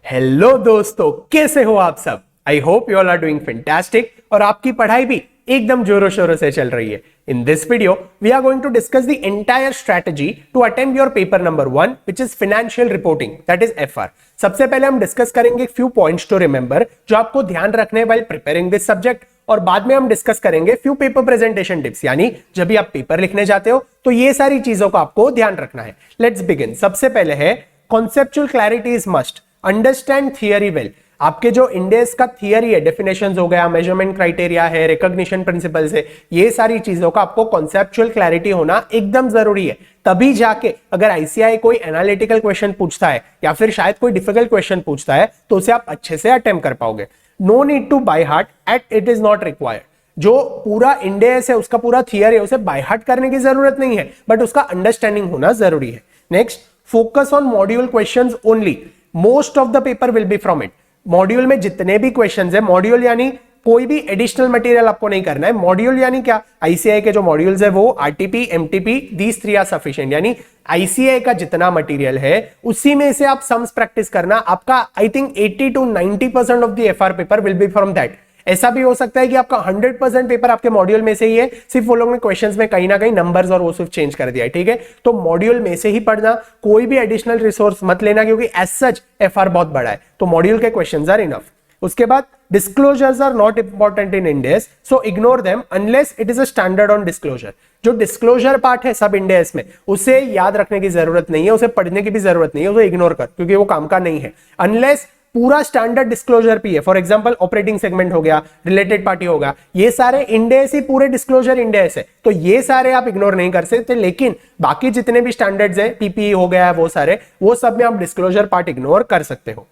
Hello दोस्तों, कैसे हो आप सब। I hope you all are doing fantastic और आपकी पढ़ाई भी एकदम जोरों शोरों से चल रही है। In this video we are going to discuss the entire strategy to attempt your paper number 1 which is financial reporting, that is FR. सबसे पहले हम डिस्कस करेंगे फ्यू पॉइंट्स टू रिमेंबर जो आपको ध्यान रखने वाइल प्रिपेयरिंग दिस सब्जेक्ट, और बाद में हम डिस्कस करेंगे फ्यू पेपर प्रेजेंटेशन टिप्स, यानी जब भी आप पेपर लिखने जाते हो तो ये सारी चीजों का आपको ध्यान रखना है। Let's begin. सबसे पहले है conceptual clarity is must, understand theory well. आपके जो इंडेक्स का थियरी है, डेफिनेशंस हो गया, मेजरमेंट क्राइटेरिया है, रिकॉग्निशन प्रिंसिपल्स है, ये सारी चीजों का आपको कॉन्सेप्चुअल क्लैरिटी होना एकदम जरूरी है। तभी जाके अगर आईसीआई कोई एनालिटिकल क्वेश्चन पूछता है या फिर शायद कोई डिफिकल्ट क्वेश्चन पूछता है तो उसे आप अच्छे से अटेम्प्ट कर पाओगे। No need to by heart at it is not required. जो पूरा इंडेक्स है, उसका पूरा थियरी है, उसे बाय हार्ट करने की जरूरत नहीं है, बट उसका अंडरस्टैंडिंग होना जरूरी है। Next, focus on module questions only. Most of the paper will be from it. Module में जितने भी क्वेश्चंस है, मॉड्यूल यानी कोई भी एडिशनल मटेरियल आपको नहीं करना है। मॉड्यूल यानी क्या, आईसीआई के जो मॉड्यूल्स है वो RTP, MTP, these three are sufficient. यानी आईसीआई का जितना मटेरियल है उसी में से आप सम्स प्रैक्टिस करना। आपका I think 80 to 90% of the FR paper will be from that. ऐसा भी हो सकता है कि आपका 100% पेपर आपके मॉड्यूल में से ही है, सिर्फ वो लोग ने क्वेश्चंस में कहीं ना कहीं नंबर्स और वो सिर्फ चेंज कर दिया है। ठीक है, तो मॉड्यूल में से ही पढ़ना, कोई भी एडिशनल रिसोर्स मत लेना, क्योंकि एज सच एफआर बहुत बड़ा है, तो मॉड्यूल के क्वेश्चंस आर इनफ। उसके बाद disclosures are not important in index, so ignore them unless it is a standard on disclosure. जो डिस्क्लोजर पार्ट है सब इंडेक्स में, उसे याद रखने की जरूरत नहीं है, उसे पढ़ने की भी जरूरत नहीं है, उसे इग्नोर कर, क्योंकि वो काम का नहीं है। अनलेस पूरा स्टैंडर्ड डिस्क्लोजर भी है, फॉर एग्जांपल ऑपरेटिंग सेगमेंट हो गया, रिलेटेड पार्टी होगा, ये सारे इंडेक्स ही पूरे डिस्क्लोजर इंडेक्स है, तो ये सारे आप इग्नोर नहीं कर सकते। लेकिन बाकी जितने भी स्टैंडर्ड्स है, पीपीई हो गया, वो सारे, वो सब में आप डिस्क्लोजर पार्ट इग्नोर कर सकते हो।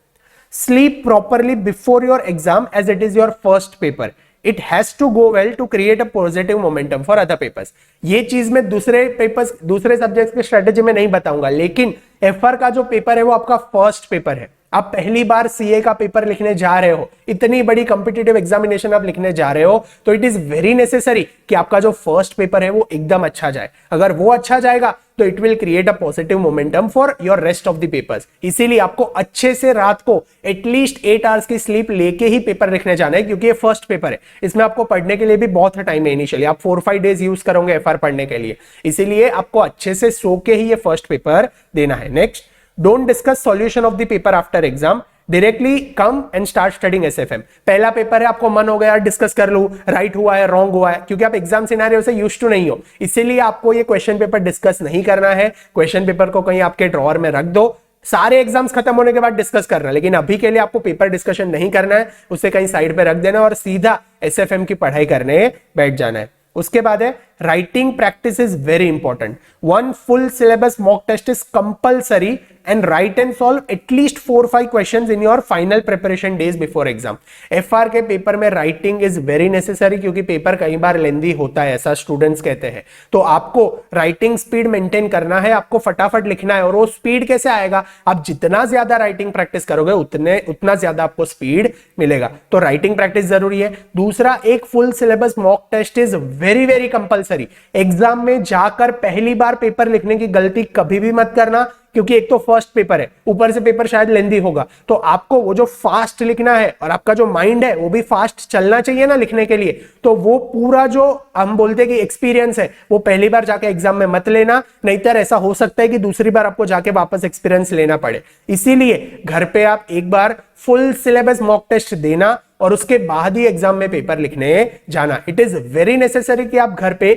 Sleep properly before your exam as it is your first paper. It has to go well to create a positive momentum for other papers. ये चीज मैं दूसरे पेपर्स, दूसरे सब्जेक्ट्स के स्ट्रेटेजी में नहीं बताऊंगा, लेकिन एफआर का जो पेपर है वो आपका फर्स्ट पेपर है। आप पहली बार सीए का पेपर लिखने जा रहे हो, इतनी बड़ी कॉम्पिटिटिव एग्जामिनेशन आप लिखने जा रहे हो, तो इट इज वेरी नेसेसरी कि आपका जो फर्स्ट पेपर है वो एकदम अच्छा जाए। अगर वो अच्छा जाएगा तो it will create a positive momentum for your rest of the papers. इसीलिए आपको अच्छे से रात को एटलीस्ट 8 आवर्स की स्लीप लेके ही पेपर लिखने जाना है, क्योंकि ये फर्स्ट पेपर है। इसमें आपको पढ़ने के लिए भी बहुत टाइम है। इनिशियली आप 4-5 डेज यूज करोगे एफआर पढ़ने के लिए, इसीलिए आपको अच्छे से सो के ही ये फर्स्ट पेपर देना है। Next, don't discuss solution of the paper after exam, directly come and start studying SFM. पहला पेपर है, आपको मन हो गया डिस्कस कर लूं, राइट हुआ है, रॉन्ग हुआ है, क्योंकि आप एग्जाम सिनेरियो से यूज्ड टू नहीं हो, इसीलिए आपको ये क्वेश्चन पेपर डिस्कस नहीं करना है। क्वेश्चन पेपर को कहीं आपके ड्रॉअर में रख दो, सारे एग्जाम्स खत्म होने के बाद डिस्कस करना, लेकिन अभी के लिए आपको पेपर डिस्कशन नहीं करना है, उसे कहीं साइड पे रख देना और सीधा एसएफएम की पढ़ाई करने बैठ जाना है। उसके बाद है writing practice is very important. 1 full syllabus mock test is compulsory and write and solve at least 4-5 questions in your final preparation days before exam। FR के पेपर में राइटिंग इज वेरी नेसेसरी, क्योंकि paper कई बार लेंदी होता है, ऐसा students कहते हैं। तो आपको राइटिंग स्पीड मेंटेन करना है, आपको फटाफट लिखना है, और वो स्पीड कैसे आएगा, आप जितना ज्यादा राइटिंग प्रैक्टिस करोगे उतना ज्यादा आपको स्पीड मिलेगा। तो राइटिंग प्रैक्टिस जरूरी है। दूसरा, एक full syllabus mock test is very very compulsory. Exam में जाकर पहली बार पेपर लिखने की गलती कभी भी मत करना, क्योंकि एक तो फर्स्ट पेपर है, ऊपर से पेपर शायद लेंदी होगा, तो आपको वो जो फास्ट लिखना है और आपका जो माइंड है वो भी फास्ट चलना चाहिए ना लिखने के लिए, तो वो पूरा जो हम बोलते हैं कि एक्सपीरियंस है वो पहली बार जाके एग्जाम में मत लेना, नहींतर ऐसा हो सकता है कि दूसरी बार आपको जाके वापस एक्सपीरियंस लेना पड़े। इसीलिए घर पे आप एक बार फुल सिलेबस मॉक टेस्ट देना और उसके बाद ही एग्जाम में पेपर लिखने जाना। इट इज वेरी नेसेसरी कि आप घर पे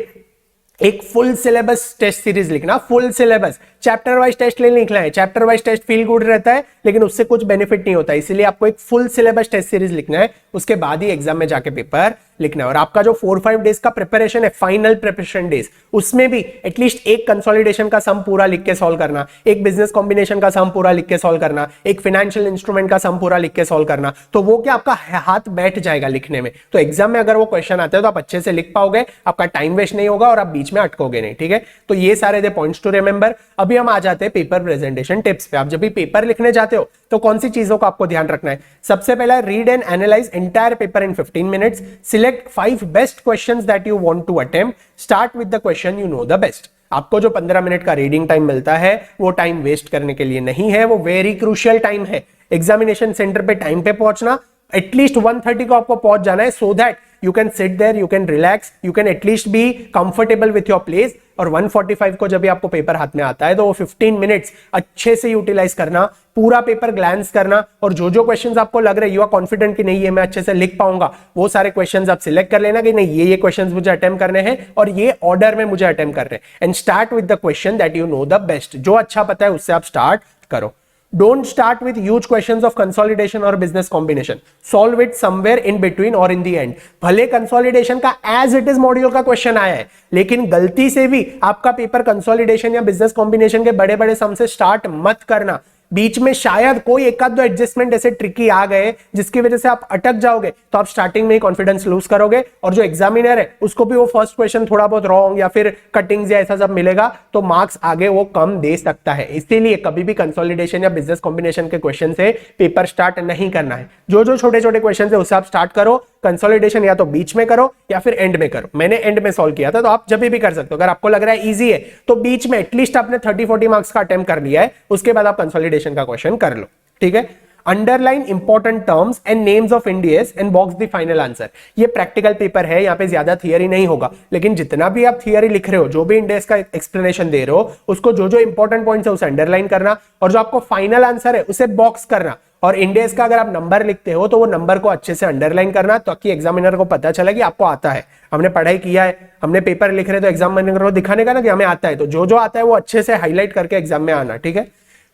एक फुल सिलेबस टेस्ट सीरीज लिखना। Full syllabus, chapter wise test नहीं लिखना है। Chapter wise test feel good रहता है, लेकिन उससे कुछ बेनिफिट नहीं होता, इसीलिए आपको एक फुल सिलेबस टेस्ट सीरीज लिखना है, उसके बाद ही एग्जाम में जाके पेपर लिखना है। और आपका जो 4-5 डेज का प्रिपरेशन है, फाइनल प्रिपरेशन डेज, उसमें भी एटलीस्ट एक कंसोलिडेशन का सम पूरा लिख के सॉल्व करना, एक बिजनेस कॉम्बिनेशन का सम पूरा लिख के सॉल्व करना, एक फाइनेंशियल इंस्ट्रूमेंट का सम पूरा लिख के सॉल्व करना, तो वो क्या आपका हाथ बैठ जाएगा लिखने में। तो एग्जाम में अगर वो क्वेश्चन आते हैं तो आप अच्छे से लिख पाओगे, आपका टाइम वेस्ट नहीं होगा और आप बीच में अटकोगे नहीं। ठीक है, तो ये सारे थे पॉइंट्स टू रिमेंबर। अभी हम आ जाते हैं पेपर प्रेजेंटेशन टिप्स पे। आप जब भी पेपर लिखने जाते हो तो कौन सी चीजों को आपको ध्यान रखना है। सबसे पहला, read and analyse entire paper in 15 minutes. Select 5 best questions that you want to attempt. Start with the question you know the best. आपको जो 15 मिनट का रीडिंग टाइम मिलता है वो टाइम वेस्ट करने के लिए नहीं है, वो वेरी क्रूशियल टाइम है। एग्जामिनेशन सेंटर पे टाइम पे पहुंचना, एटलीस्ट 1:30 को आपको पहुंच जाना है, so that you can sit there, you can relax, you can at least be comfortable with your place. और 1:45 को जब भी आपको पेपर हाथ में आता है तो वो 15 मिनट्स अच्छे से यूटिलाइज करना, पूरा पेपर ग्लैंस करना, और जो जो क्वेश्चंस आपको लग रहे हैं यू आर कॉन्फिडेंट कि नहीं ये मैं अच्छे से लिख पाऊंगा, वो सारे क्वेश्चंस आप सिलेक्ट कर लेना कि नहीं ये क्वेश्चंस मुझे अटेम्प्ट करने हैं और ये ऑर्डर में मुझे अटेम्प्ट करने हैं। And start with the question that you know the best, जो अच्छा पता है उससे आप स्टार्ट करो। Don't start with huge questions of consolidation or business combination. Solve it somewhere in between or in the end. भले consolidation का as it is module का क्वेश्चन आया है, लेकिन गलती से भी आपका पेपर कंसोलिडेशन या बिजनेस कॉम्बिनेशन के बड़े बड़े सम से स्टार्ट मत करना। बीच में शायद कोई एक आध दो एडजस्टमेंट ऐसे ट्रिकी आ गए जिसकी वजह से आप अटक जाओगे, तो आप स्टार्टिंग में ही कॉन्फिडेंस लूज करोगे, और जो एग्जामिनर है उसको भी वो फर्स्ट क्वेश्चन थोड़ा बहुत रॉन्ग या फिर कटिंग्स या ऐसा सब मिलेगा, तो मार्क्स आगे वो कम दे सकता है। इसीलिए कभी भी कंसोलिडेशन या बिजनेस कॉम्बिनेशन के क्वेश्चन से पेपर स्टार्ट नहीं करना है। जो जो छोटे छोटे क्वेश्चन है उससे आप स्टार्ट करो। कंसोलिडेशन या तो बीच में करो या फिर एंड में करो। मैंने एंड में सॉल्व किया था, तो आप जब भी कर सकते हो। अगर आपको लग रहा है इजी है तो बीच में एटलीस्ट आपने 30-40 मार्क्स का अटेम्प्ट कर लिया है, उसके बाद आप कंसोलिडेशन का क्वेश्चन कर लो, ठीक है। Underline important terms and names of Indians and box the final answer. ये प्रैक्टिकल पेपर है, यहाँ पे ज्यादा थियरी नहीं होगा, लेकिन जितना भी आप थियरी लिख रहे हो, जो भी इंडियस का एक्सप्लेनेशन दे रहे हो, उसको जो जो इंपॉर्टेंट पॉइंट्स है उसे अंडरलाइन करना, और जो आपको फाइनल आंसर है उसे बॉक्स करना। और इंडियस का अगर आप नंबर लिखते हो तो वो नंबर को अच्छे से अंडरलाइन करना, ताकि एग्जामिनर को पता चले कि आपको आता है। हमने पढ़ाई किया है, हमने पेपर लिख रहे, तो एग्जामिनर को दिखाने का ना कि हमें आता है, तो जो जो आता है वो अच्छे से हाईलाइट करके एग्जाम में आना, ठीक है।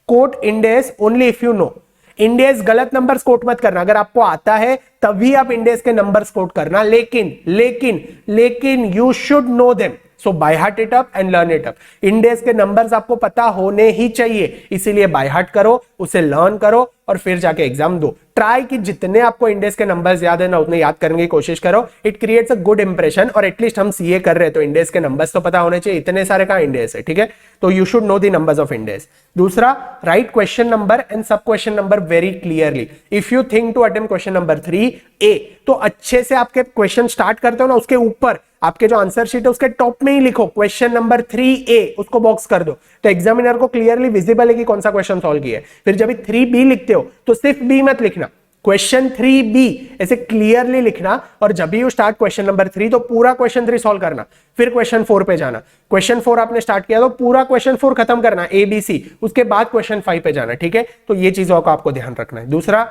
Quote indices only if you know. Indices गलत नंबर्स कोट मत करना, अगर आपको आता है तभी आप इंडियस के नंबर्स कोट करना, लेकिन लेकिन लेकिन you should know them, so by heart it up and learn it up. Indians के नंबर्स आपको पता होने ही चाहिए, इसीलिए बाय हार्ट करो, उसे लर्न करो और फिर जाके एग्जाम दो। ट्राई कि जितने आपको इंडियस के नंबर्स याद है ना उतने याद करने की कोशिश करो। It creates a good impression, और एटलीस्ट हम सीए कर रहे हैं तो इंडियस के नंबर्स तो पता होने चाहिए, इतने सारे कहां इंडियस है, ठीक है। तो you should know the numbers of indices. दूसरा, write question number and sub question number very clearly. If you think to attempt question number 3A, तो अच्छे से आपके क्वेश्चन स्टार्ट करते हो ना, उसके ऊपर आपके जो आंसर शीट है उसके टॉप में ही लिखो क्वेश्चन नंबर 3A, उसको बॉक्स कर दो, तो एग्जामिनर को क्लियरली विजिबल है कि कौन सा क्वेश्चन सॉल्व किया है। फिर जब 3B लिखते हो तो सिर्फ B मत लिखना, क्वेश्चन 3B ऐसे क्लियरली लिखना, और जब भी यू स्टार्ट क्वेश्चन नंबर 3 तो पूरा क्वेश्चन 3 सॉल्व करना, फिर क्वेश्चन 4 पे जाना। क्वेश्चन 4 आपने स्टार्ट किया तो पूरा क्वेश्चन 4 खत्म करना, ABC, उसके बाद क्वेश्चन 5 पे जाना, ठीक है। तो ये चीजों का आपको ध्यान रखना है। दूसरा,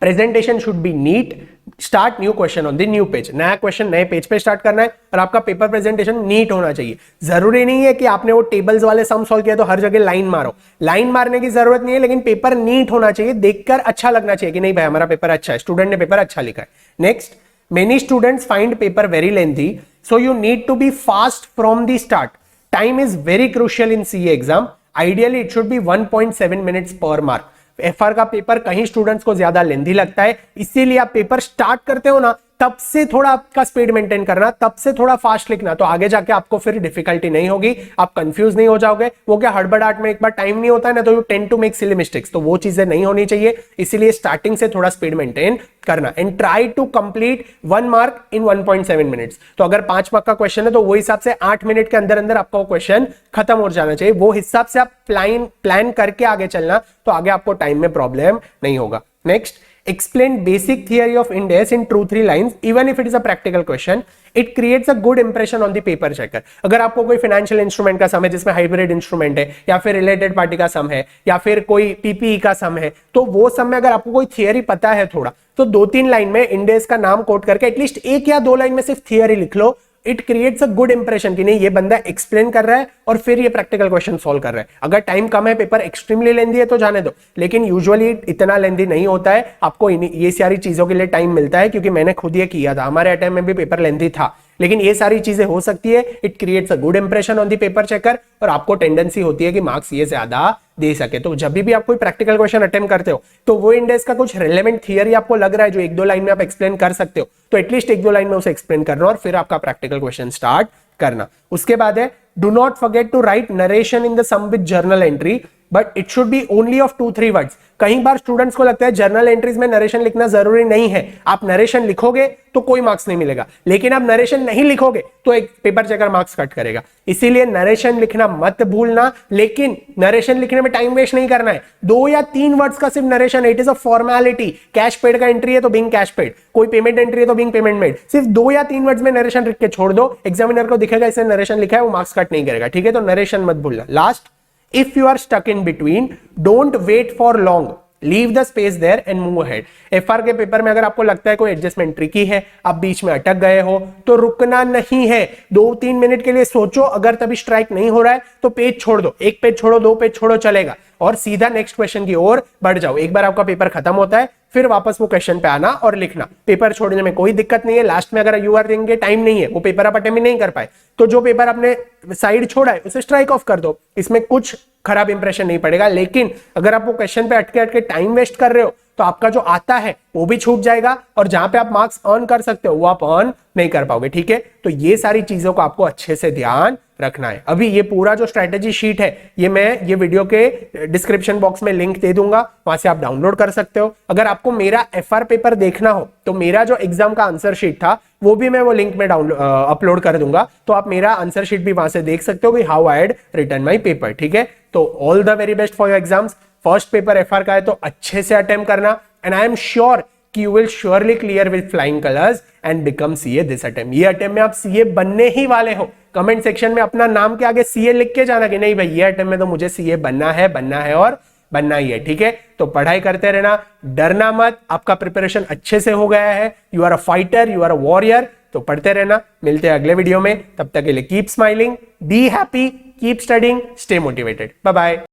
presentation should be neat, start new question on the new page. नया क्वेश्चन नए पेज पे स्टार्ट करना है, और आपका पेपर प्रेजेंटेशन नीट होना चाहिए। जरूरी नहीं है कि आपने वो टेबल्स वाले सम सॉल्व किया तो हर जगह लाइन मारो, लाइन मारने की जरूरत नहीं है, लेकिन पेपर नीट होना चाहिए, देखकर अच्छा लगना चाहिए कि नहीं भाई हमारा पेपर अच्छा है, स्टूडेंट ने पेपर अच्छा लिखा है। Next, many students find paper very lengthy, so you need to be fast from the start. Time is very crucial in CA exam, ideally it should be 1.7 minutes per mark. FR का paper कहीं students को ज्यादा lengthy लगता है, इसीलिए आप paper start करते हो ना तब से थोड़ा आपका स्पीड मेंटेन करना, तब से थोड़ा फास्ट लिखना, तो आगे जाके आपको फिर डिफिकल्टी नहीं होगी, आप कंफ्यूज नहीं हो जाओगे। वो क्या हड़बड़ाहट में एक बार टाइम नहीं होता है ना, तो you tend to make silly mistakes, तो वो चीजें नहीं होनी चाहिए। इसीलिए स्टार्टिंग से थोड़ा स्पीड मेंटेन करना, and try to complete 1 mark in 1.7 minutes. तो अगर 5 मार्क का क्वेश्चन है तो वो हिसाब से 8 मिनट के अंदर अंदर आपका क्वेश्चन खत्म हो जाना चाहिए, वो हिसाब से आप प्लान करके आगे चलना, तो आगे आपको टाइम में प्रॉब्लम नहीं होगा। Next, explain basic theory of Indies in 2-3 lines even if it is a practical question. It creates a good impression on the paper checker. अगर आपको कोई फाइनेंशियल इंस्ट्रूमेंट का सम है जिसमें हाइब्रिड इंस्ट्रूमेंट है, या फिर रिलेटेड पार्टी का सम है, या फिर कोई पीपीई का सम है, तो वो सम में अगर आपको कोई थियरी पता है थोड़ा, तो 2-3 लाइन में इंडियस का नाम कोट करके एटलीस्ट 1 या 2 लाइन में सिर्फ थियरी लिख लो। It creates a good impression कि नहीं ये बंदा एक्सप्लेन कर रहा है और फिर ये प्रैक्टिकल क्वेश्चन सॉल्व कर रहा है। अगर टाइम कम है, पेपर एक्सट्रीमली लेंदी है तो जाने दो, लेकिन यूजुअली इतना लेंदी नहीं होता है। आपको ये सारी चीजों के लिए टाइम मिलता है, क्योंकि मैंने खुद ये किया था, हमारे अटेम्प्ट में भी पेपर लेंदी था, लेकिन ये सारी चीजें हो सकती है। It creates a good impression on the paper checker, और आपको टेंडेंसी होती है कि मार्क्स ये ज्यादा दे सके। तो जब भी आप कोई प्रैक्टिकल क्वेश्चन अटेम्प्ट करते हो तो वो इंडेक्स का कुछ रिलेवेंट थियरी आपको लग रहा है जो 1-2 लाइन में आप एक्सप्लेन कर सकते हो, तो एटलीस्ट 1-2 लाइन में उसे एक्सप्लेन करना, और फिर आपका प्रैक्टिकल क्वेश्चन स्टार्ट करना। उसके बाद है, do not forget to write narration in the sum with journal entry. But it should be only of 2-3 words. कई बार स्टूडेंट्स को लगता है जर्नल एंट्रीज में नरेशन लिखना जरूरी नहीं है, आप नरेशन लिखोगे तो कोई मार्क्स नहीं मिलेगा, लेकिन आप नरेशन नहीं लिखोगे तो एक पेपर चेकर मार्क्स कट करेगा। इसीलिए नरेशन लिखना मत भूलना, लेकिन नरेशन लिखने में टाइम वेस्ट नहीं करना है। 2 या 3 वर्ड्स का सिर्फ narration, it is a formality. Cash paid का एंट्री है तो बीइंग कैश पेड, कोई पेमेंट एंट्री है तो बीइंग पेमेंट मेड। सिर्फ 2 या 3 वर्ड्स में नरेशन लिख के छोड़ दो, एग्जामिनर को दिखेगा इसने नरेशन लिखा है, वो मार्क्स कट नहीं करेगा। ठीक है, तो नरेशन मत भूलना। Last, if you are stuck in between, don't wait for long, leave the space there and move ahead। FR के पेपर में अगर आपको लगता है कोई एडजस्टमेंट ट्रिकी है, आप बीच में अटक गए हो, तो रुकना नहीं है। 2-3 मिनट के लिए सोचो, अगर तभी स्ट्राइक नहीं हो रहा है तो पेज छोड़ दो, 1 पेज छोड़ो, 2 पेज छोड़ो, चलेगा, और सीधा नेक्स्ट क्वेश्चन की ओर बढ़ जाओ। एक बार आपका पेपर खत्म होता है फिर वापस वो क्वेश्चन पे आना और लिखना। पेपर छोड़ने में कोई दिक्कत नहीं है। लास्ट में अगर यू आर देंगे, टाइम नहीं है, वो पेपर आप अटेम्प्ट नहीं कर पाए, तो जो पेपर आपने साइड छोड़ा है उसे स्ट्राइक ऑफ कर दो, इसमें कुछ खराब इंप्रेशन नहीं पड़ेगा। लेकिन अगर आप वो क्वेश्चन पे अटके अटके टाइम वेस्ट कर रहे हो तो आपका जो आता है वो भी छूट जाएगा, और जहां पे आप मार्क्स अर्न कर सकते हो वो आप अर्न नहीं कर पाओगे। ठीक है, तो ये सारी चीजों को आपको अच्छे से ध्यान रखना है। अभी ये पूरा जो स्ट्रेटेजी शीट है ये वीडियो के डिस्क्रिप्शन बॉक्स में लिंक दे दूंगा, वहां से आप डाउनलोड कर सकते हो। अगर आपको मेरा FR पेपर देखना हो तो मेरा जो एग्जाम का आंसर शीट था वो भी मैं वो लिंक में अपलोड कर दूंगा, तो आप मेरा आंसर शीट भी वहां से देख सकते हो कि how I had written my paper. ठीक है, तो all the very best for your exams. First paper FR का है तो अच्छे से अटेम्प्ट करना, एंड आई एम श्योर कि you will surely clear with flying colours and become CA this attempt. ये अटेम्प्ट में आप CA बनने ही वाले हो। कमेंट सेक्शन में अपना नाम के आगे CA लिख के जाना कि नहीं भाई ये अटेम्प्ट में तो मुझे CA बनना है और बनना ही है। ठीक है, तो पढ़ाई करते रहना, डरना मत, आपका प्रिपरेशन अच्छे से हो गया है। You are a fighter, you are a warrior, तो पढ़ते रहना। मिलते हैं अगले वीडियो में, तब तक के लिए keep smiling, be happy, keep studying, stay motivated. Bye bye.